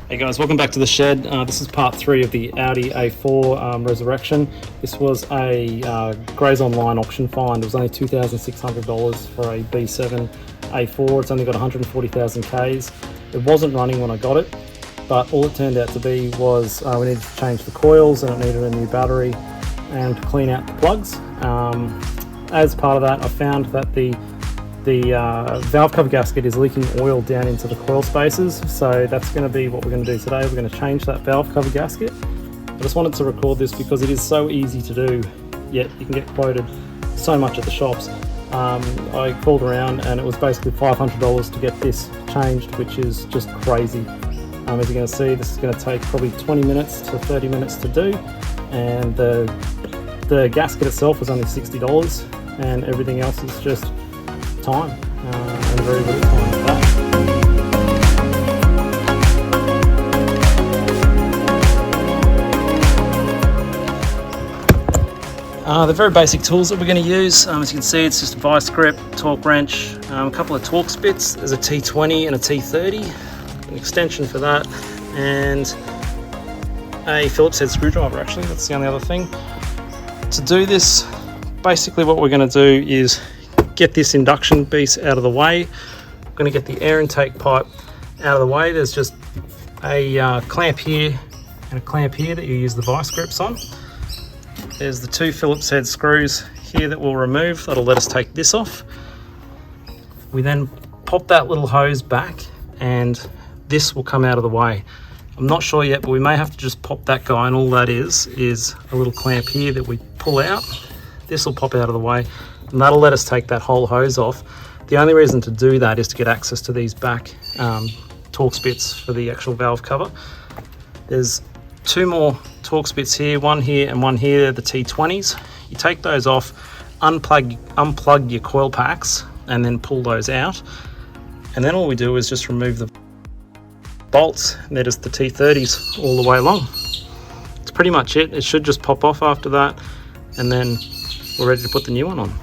Hey guys, welcome back to the shed. This is part 3 of the Audi A4 Resurrection. This was a Grays Online auction find. It was only $2,600 for a B7 A4. It's only got 140,000 Ks. It wasn't running when I got it, but all it turned out to be was we needed to change the coils and it needed a new battery and to clean out the plugs. As part of that, I found that the valve cover gasket is leaking oil down into the coil spaces, so that's going to be what we're going to do today. We're going to change that valve cover gasket. I just wanted to record this because it is so easy to do, yet you can get quoted so much at the shops. I called around and it was basically $500 to get this changed, which is just crazy. As you're going to see, this is going to take probably 20 minutes to 30 minutes to do, and the gasket itself was only $60, and everything else is just time and very little time for that. The very basic tools that we're going to use, as you can see, it's just a vice grip, torque wrench, a couple of torque spits. There's a T20 and a T30, an extension for that, and a Phillips head screwdriver. Actually, that's the only other thing. To do this, basically what we're going to do is get this induction piece out of the way. I'm going to get the air intake pipe out of the way. There's just a clamp here and a clamp here that you use the vice grips on. There's the 2 Phillips head screws here that we'll remove. That'll let us take this off. We then pop that little hose back and this will come out of the way. I'm not sure yet, but we may have to just pop that guy, and all that is a little clamp here that we pull out. This will pop out of the way, and that'll let us take that whole hose off. The only reason to do that is to get access to these back torque spits for the actual valve cover. There's 2 more torque spits here, one here and one here, the T20s. You take those off, unplug your coil packs, and then pull those out. And then all we do is just remove the bolts, and they're just the T30s all the way along. It's pretty much it. It should just pop off after that, and then we're ready to put the new one on.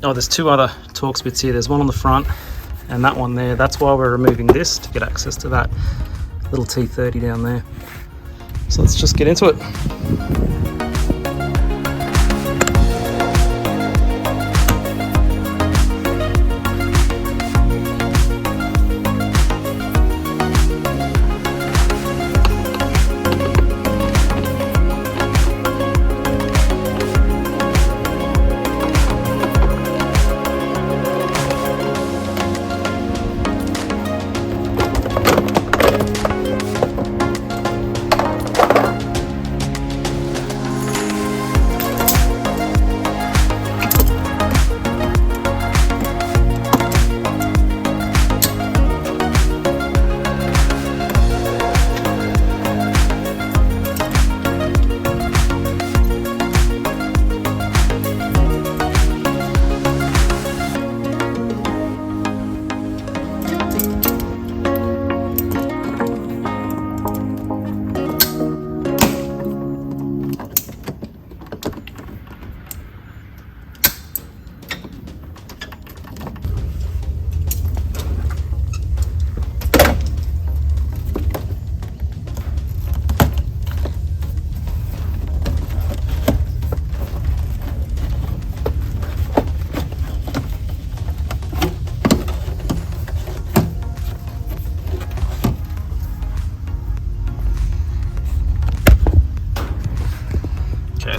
Oh, there's 2 other torque spits here. There's one on the front and that one there. That's why we're removing this, to get access to that little T30 down there. So let's just get into it.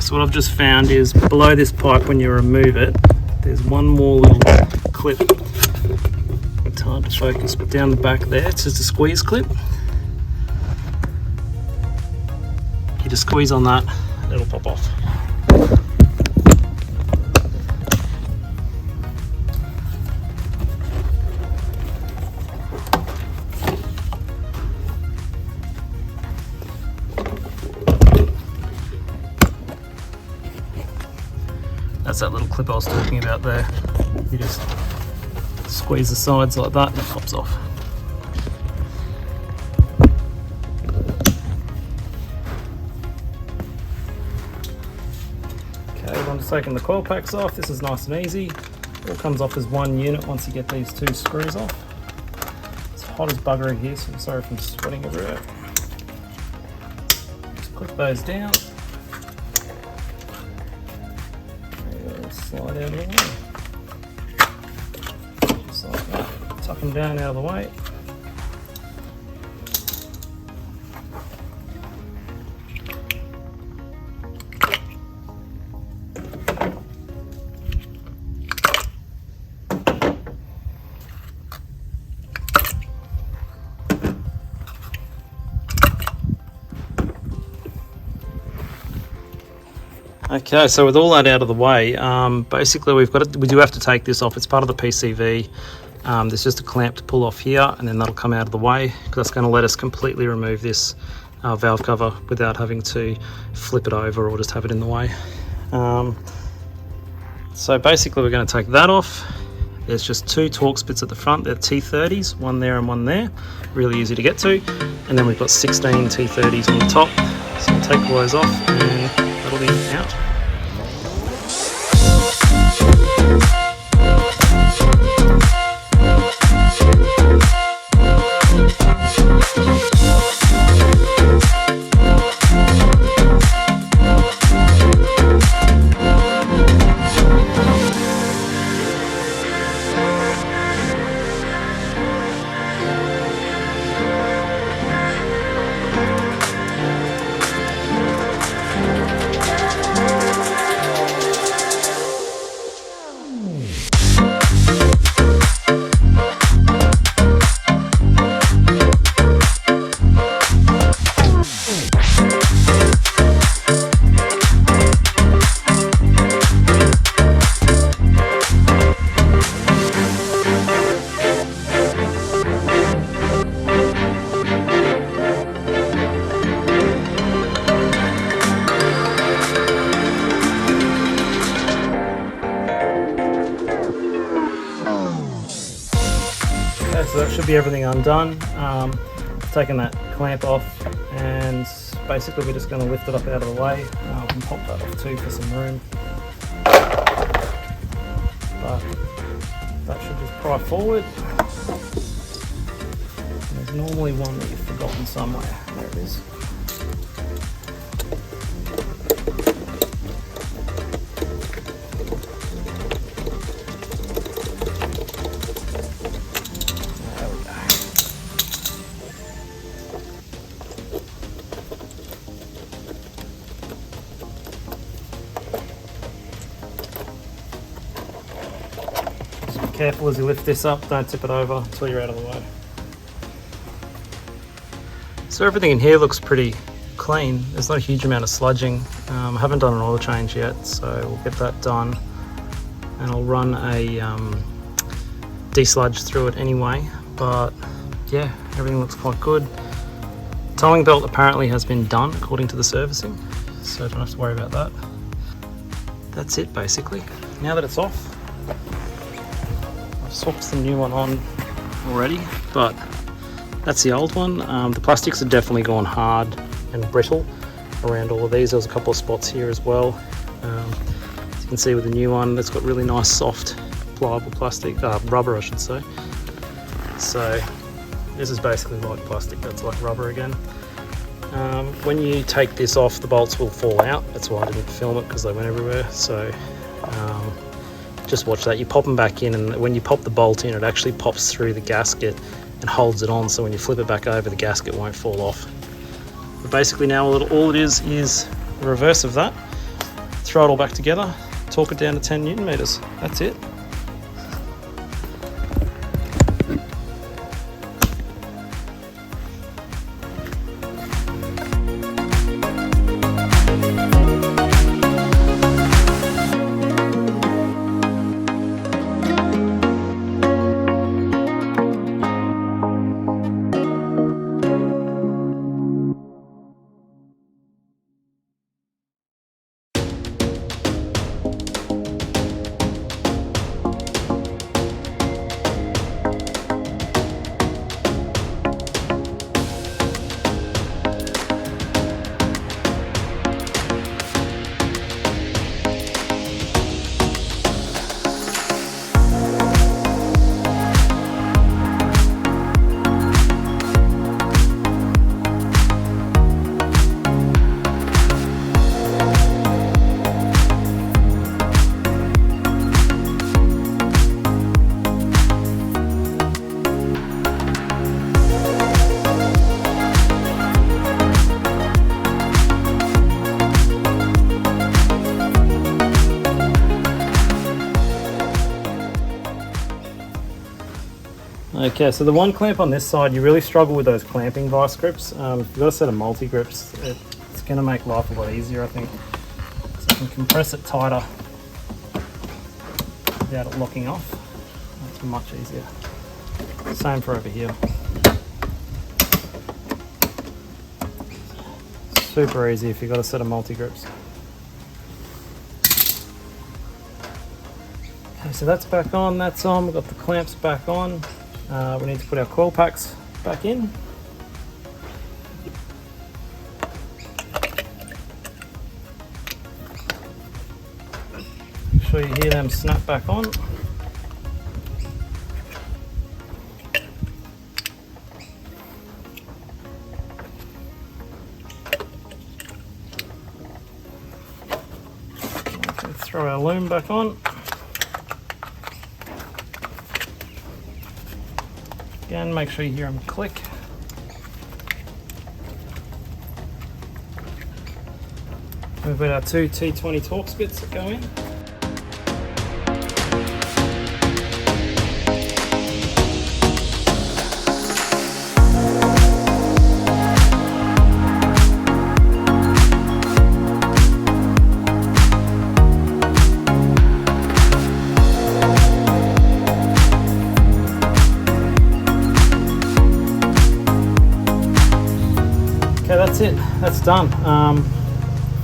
So what I've just found is below this pipe, when you remove it, there's one more little clip. It's hard to focus, but down the back there, it's just a squeeze clip. You just squeeze on that, it'll pop off. That's that little clip I was talking about there. You just squeeze the sides like that and it pops off. Okay, I'm just taking the coil packs off. This is nice and easy. It all comes off as one unit once you get these 2 screws off. Let's hot as bugger in here, so I'm sorry if I'm sweating everywhere. Just clip those down. And slide out of the way. Just like that. Tuck them down out of the way. Okay, so with all that out of the way, basically we do have to take this off. It's part of the PCV. There's just a clamp to pull off here, and then that'll come out of the way, because that's going to let us completely remove this valve cover without having to flip it over or just have it in the way. So basically we're going to take that off. There's just two Torx bits at the front. They're T30s, one there and one there. Really easy to get to. And then we've got 16 T30s on the top. So we'll take all those off and that'll be out. So that should be everything undone. Taking that clamp off, and basically we're just going to lift it up out of the way. We can pop that off too for some room. But that should just pry forward. And there's normally one that you've forgotten somewhere. There it is. Careful as you lift this up, don't tip it over until you're out of the way. So everything in here looks pretty clean. There's not a huge amount of sludging. I haven't done an oil change yet, so we'll get that done. And I'll run a desludge through it anyway. But yeah, everything looks quite good. Towing belt apparently has been done according to the servicing, so don't have to worry about that. That's it basically. Now that it's off, swapped the new one on already, but that's the old one. The plastics have definitely gone hard and brittle around all of these. There's a couple of spots here as well. As you can see with the new one, it's got really nice soft pliable plastic, rubber I should say. So this is basically like plastic, that's like rubber again. When you take this off, the bolts will fall out. That's why I didn't film it, because they went everywhere. So just watch that. You pop them back in, and when you pop the bolt in, it actually pops through the gasket and holds it on, so when you flip it back over, the gasket won't fall off. But basically now all it is the reverse of that. Throw it all back together, torque it down to 10 Newton meters. That's it. Okay, so the one clamp on this side, you really struggle with those clamping vice grips. If you've got a set of multi-grips, it's going to make life a lot easier, I think. So you can compress it tighter without it locking off. That's much easier. Same for over here. Super easy if you've got a set of multi-grips. Okay, so that's back on, that's on. We've got the clamps back on. We need to put our coil packs back in. Make sure you hear them snap back on. Okay, throw our loom back on. Again, make sure you hear them click. We've got our two T20 Torx bits that go in. Okay, that's it, that's done.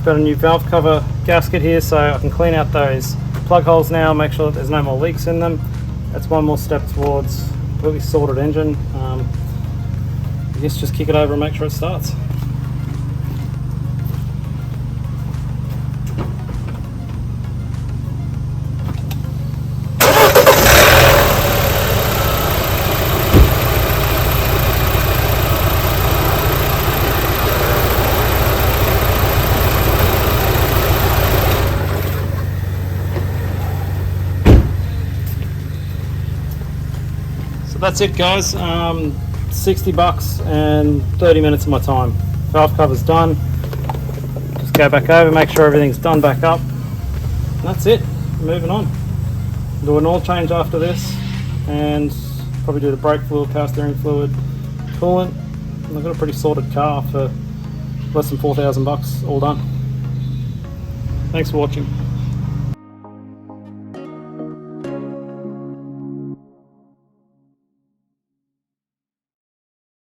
Got a new valve cover gasket here, so I can clean out those plug holes now, make sure that there's no more leaks in them. That's one more step towards a completely sorted engine. I guess just kick it over and make sure it starts. So that's it, guys. 60 bucks and 30 minutes of my time. Valve cover's done. Just go back over, make sure everything's done back up. And that's it. Moving on. Do an oil change after this, and probably do the brake fluid, power steering fluid, coolant. And I've got a pretty sorted car for less than 4,000 bucks, all done. Thanks for watching.